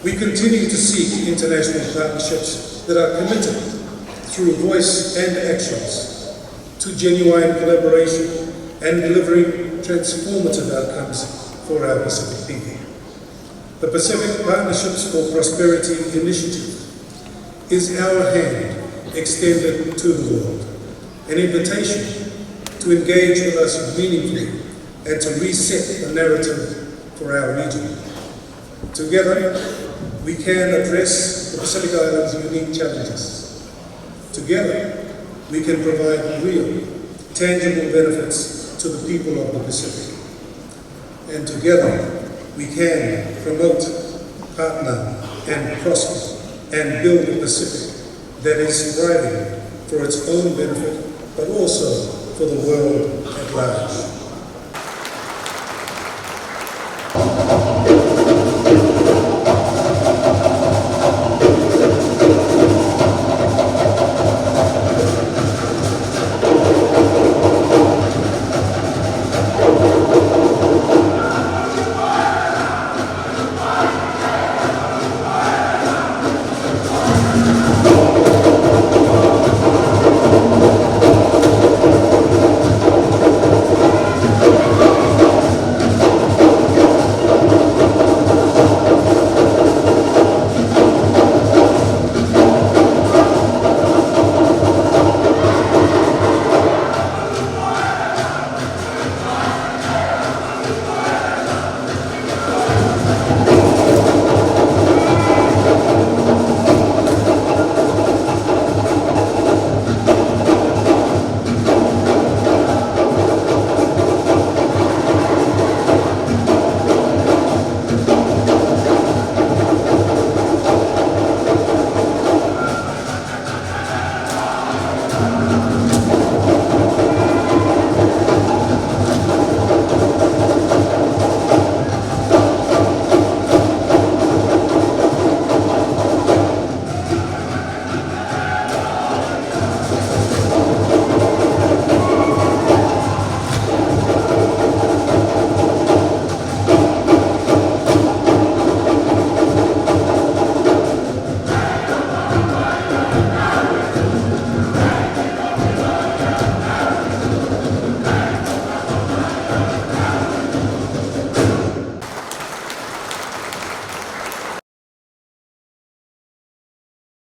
We continue to seek international partnerships that are committed through voice and actions to genuine collaboration and delivering transformative outcomes for our Pacific people. The Pacific Partnerships for Prosperity Initiative is our hand extended to the world, an invitation to engage with us meaningfully and to reset the narrative for our region. Together, we can address the Pacific Islands' unique challenges. Together, we can provide real, tangible benefits to the people of the Pacific. And together, we can promote, partner, and prosper, and build a Pacific that is thriving for its own benefit, but also for the world at large.